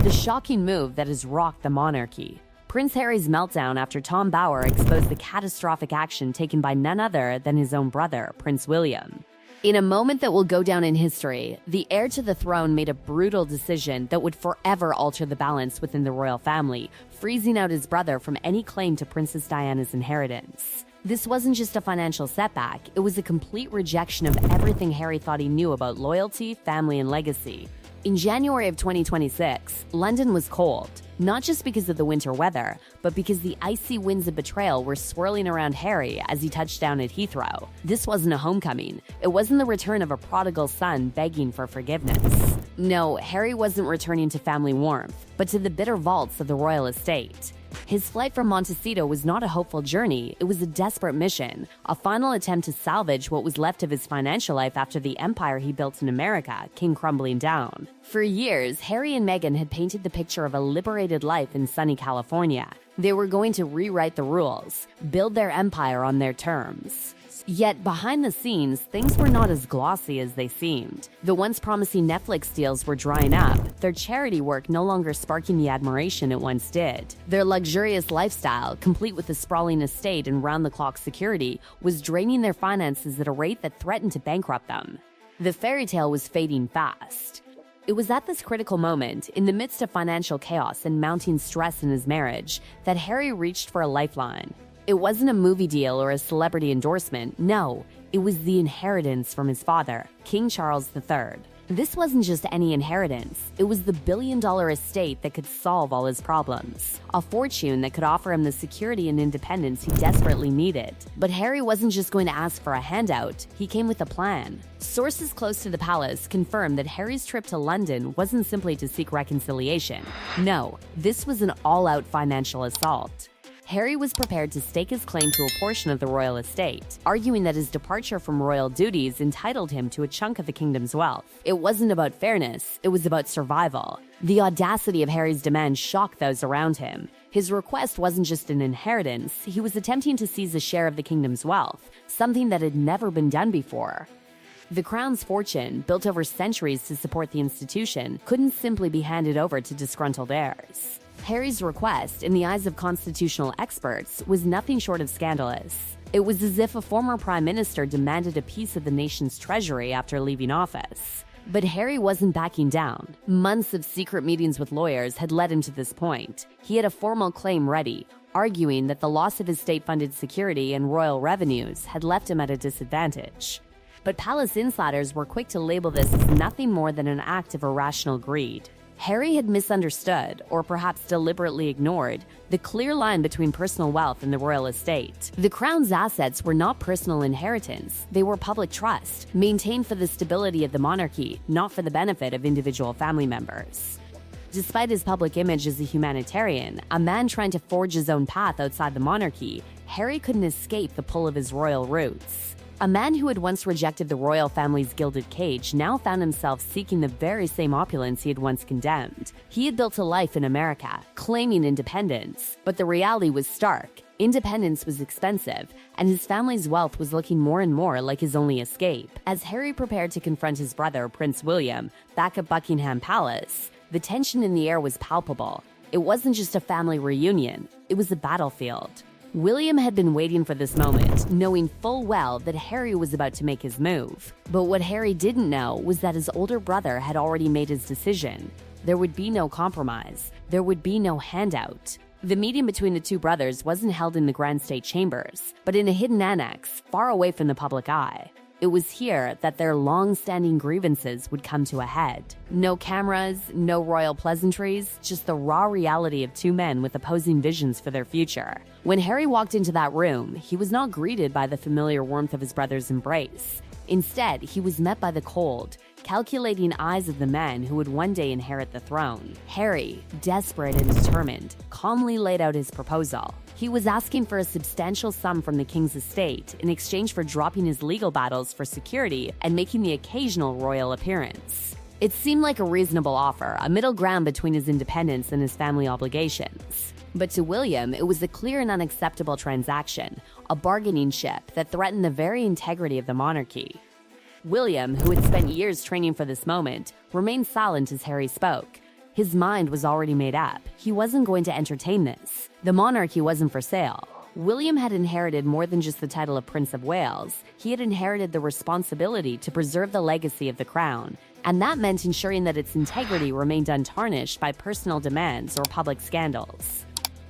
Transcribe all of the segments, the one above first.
The shocking move that has rocked the monarchy. Prince Harry's meltdown after Tom Bower exposed the catastrophic action taken by none other than his own brother, Prince William. In a moment that will go down in history, the heir to the throne made a brutal decision that would forever alter the balance within the royal family, freezing out his brother from any claim to Princess Diana's inheritance. This wasn't just a financial setback, it was a complete rejection of everything Harry thought he knew about loyalty, family, and legacy. In January of 2026, London was cold, not just because of the winter weather, but because the icy winds of betrayal were swirling around Harry as he touched down at Heathrow. This wasn't a homecoming. It wasn't the return of a prodigal son begging for forgiveness. No, Harry wasn't returning to family warmth, but to the bitter vaults of the royal estate. His flight from Montecito was not a hopeful journey, it was a desperate mission, a final attempt to salvage what was left of his financial life after the empire he built in America came crumbling down. For years, Harry and Meghan had painted the picture of a liberated life in sunny California. They were going to rewrite the rules, build their empire on their terms. Yet, behind the scenes, things were not as glossy as they seemed. The once promising Netflix deals were drying up, their charity work no longer sparking the admiration it once did. Their luxurious lifestyle, complete with a sprawling estate and round-the-clock security, was draining their finances at a rate that threatened to bankrupt them. The fairy tale was fading fast. It was at this critical moment, in the midst of financial chaos and mounting stress in his marriage, that Harry reached for a lifeline. It wasn't a movie deal or a celebrity endorsement, no, it was the inheritance from his father, King Charles III. This wasn't just any inheritance, it was the billion-dollar estate that could solve all his problems, a fortune that could offer him the security and independence he desperately needed. But Harry wasn't just going to ask for a handout, he came with a plan. Sources close to the palace confirmed that Harry's trip to London wasn't simply to seek reconciliation. No, this was an all-out financial assault. Harry was prepared to stake his claim to a portion of the royal estate, arguing that his departure from royal duties entitled him to a chunk of the kingdom's wealth. It wasn't about fairness, it was about survival. The audacity of Harry's demand shocked those around him. His request wasn't just an inheritance, he was attempting to seize a share of the kingdom's wealth, something that had never been done before. The crown's fortune, built over centuries to support the institution, couldn't simply be handed over to disgruntled heirs. Harry's request, in the eyes of constitutional experts, was nothing short of scandalous. It was as if a former prime minister demanded a piece of the nation's treasury after leaving office. But Harry wasn't backing down. Months of secret meetings with lawyers had led him to this point. He had a formal claim ready, arguing that the loss of his state-funded security and royal revenues had left him at a disadvantage. But palace insiders were quick to label this as nothing more than an act of irrational greed. Harry had misunderstood, or perhaps deliberately ignored, the clear line between personal wealth and the royal estate. The crown's assets were not personal inheritance, they were public trust, maintained for the stability of the monarchy, not for the benefit of individual family members. Despite his public image as a humanitarian, a man trying to forge his own path outside the monarchy, Harry couldn't escape the pull of his royal roots. A man who had once rejected the royal family's gilded cage now found himself seeking the very same opulence he had once condemned. He had built a life in America, claiming independence, but the reality was stark. Independence was expensive, and his family's wealth was looking more and more like his only escape. As Harry prepared to confront his brother, Prince William, back at Buckingham Palace, the tension in the air was palpable. It wasn't just a family reunion, it was a battlefield. William had been waiting for this moment, knowing full well that Harry was about to make his move. But what Harry didn't know was that his older brother had already made his decision. There would be no compromise. There would be no handout. The meeting between the two brothers wasn't held in the Grand State Chambers, but in a hidden annex, far away from the public eye. It was here that their long-standing grievances would come to a head. No cameras, no royal pleasantries, just the raw reality of two men with opposing visions for their future. When Harry walked into that room, he was not greeted by the familiar warmth of his brother's embrace. Instead, he was met by the cold, calculating eyes of the man who would one day inherit the throne. Harry, desperate and determined, calmly laid out his proposal. He was asking for a substantial sum from the king's estate in exchange for dropping his legal battles for security and making the occasional royal appearance. It seemed like a reasonable offer, a middle ground between his independence and his family obligations. But to William, it was a clear and unacceptable transaction, a bargaining chip that threatened the very integrity of the monarchy. William, who had spent years training for this moment, remained silent as Harry spoke. His mind was already made up. He wasn't going to entertain this. The monarchy wasn't for sale. William had inherited more than just the title of Prince of Wales. He had inherited the responsibility to preserve the legacy of the crown, and that meant ensuring that its integrity remained untarnished by personal demands or public scandals.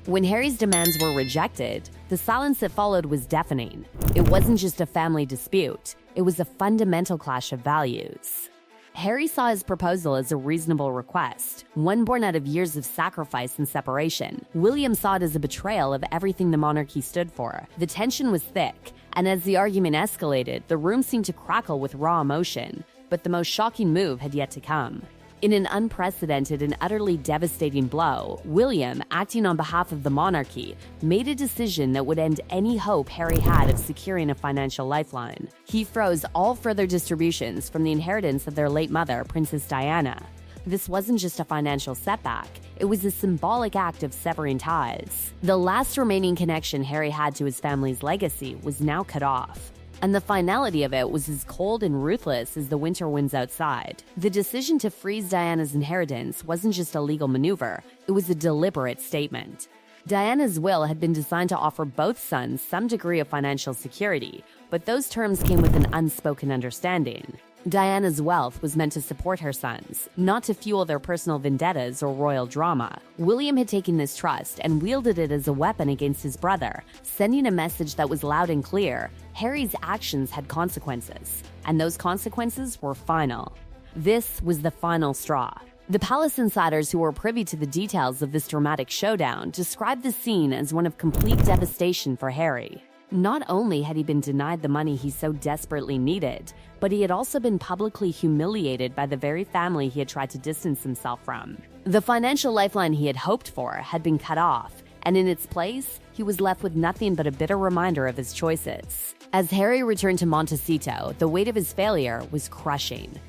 When Harry's demands were rejected, the silence that followed was deafening. It wasn't just a family dispute, it was a fundamental clash of values. Harry saw his proposal as a reasonable request, one born out of years of sacrifice and separation. William saw it as a betrayal of everything the monarchy stood for. The tension was thick, and as the argument escalated, the room seemed to crackle with raw emotion. But the most shocking move had yet to come. In an unprecedented and utterly devastating blow, William, acting on behalf of the monarchy, made a decision that would end any hope Harry had of securing a financial lifeline. He froze all further distributions from the inheritance of their late mother, Princess Diana. This wasn't just a financial setback, it was a symbolic act of severing ties. The last remaining connection Harry had to his family's legacy was now cut off. And the finality of it was as cold and ruthless as the winter winds outside. The decision to freeze Diana's inheritance wasn't just a legal maneuver, it was a deliberate statement. Diana's will had been designed to offer both sons some degree of financial security, but those terms came with an unspoken understanding. Diana's wealth was meant to support her sons, not to fuel their personal vendettas or royal drama. William had taken this trust and wielded it as a weapon against his brother, sending a message that was loud and clear. Harry's actions had consequences, and those consequences were final. This was the final straw. The palace insiders who were privy to the details of this dramatic showdown described the scene as one of complete devastation for Harry. Not only had he been denied the money he so desperately needed, but he had also been publicly humiliated by the very family he had tried to distance himself from. The financial lifeline he had hoped for had been cut off, and in its place, he was left with nothing but a bitter reminder of his choices. As Harry returned to Montecito, the weight of his failure was crushing.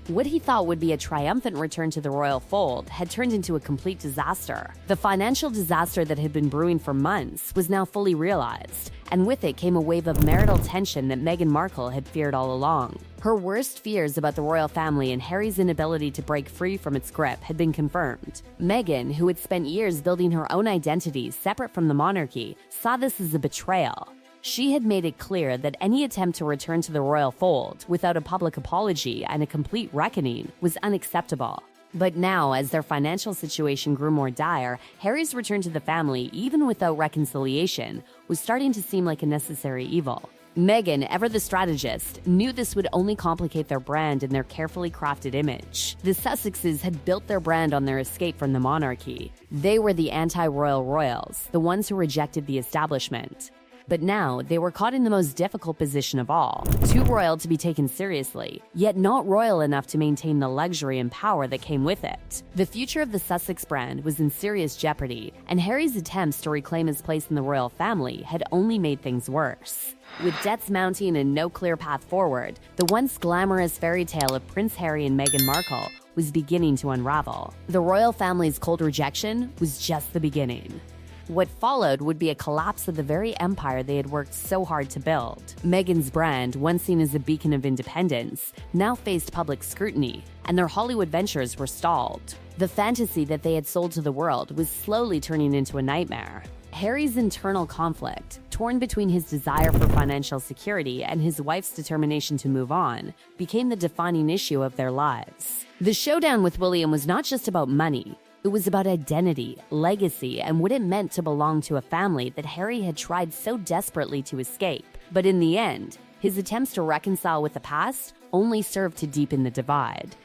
What he thought would be a triumphant return to the royal fold had turned into a complete disaster. The financial disaster that had been brewing for months was now fully realized, and with it came a wave of marital tension that Meghan Markle had feared all along. Her worst fears about the royal family and Harry's inability to break free from its grip had been confirmed. Meghan, who had spent years building her own identity separate from the monarchy, saw this as a betrayal. She had made it clear that any attempt to return to the royal fold without a public apology and a complete reckoning was unacceptable. But now, as their financial situation grew more dire, Harry's return to the family, even without reconciliation, was starting to seem like a necessary evil. Meghan, ever the strategist, knew this would only complicate their brand and their carefully crafted image. The Sussexes had built their brand on their escape from the monarchy. They were the anti-royal royals, the ones who rejected the establishment. But now, they were caught in the most difficult position of all, too royal to be taken seriously, yet not royal enough to maintain the luxury and power that came with it. The future of the Sussex brand was in serious jeopardy, and Harry's attempts to reclaim his place in the royal family had only made things worse. With debts mounting and no clear path forward, the once glamorous fairy tale of Prince Harry and Meghan Markle was beginning to unravel. The royal family's cold rejection was just the beginning. What followed would be a collapse of the very empire they had worked so hard to build. Meghan's brand, once seen as a beacon of independence, now faced public scrutiny, and their Hollywood ventures were stalled. The fantasy that they had sold to the world was slowly turning into a nightmare. Harry's internal conflict, torn between his desire for financial security and his wife's determination to move on, became the defining issue of their lives. The showdown with William was not just about money. It was about identity, legacy, and what it meant to belong to a family that Harry had tried so desperately to escape. But in the end, his attempts to reconcile with the past only served to deepen the divide.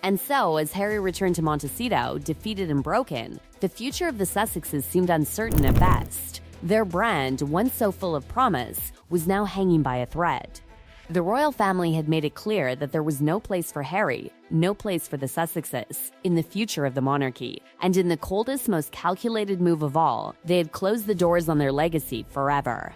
And so, as Harry returned to Montecito, defeated and broken, the future of the Sussexes seemed uncertain at best. Their brand, once so full of promise, was now hanging by a thread. The royal family had made it clear that there was no place for Harry, no place for the Sussexes, in the future of the monarchy. And in the coldest, most calculated move of all, they had closed the doors on their legacy forever.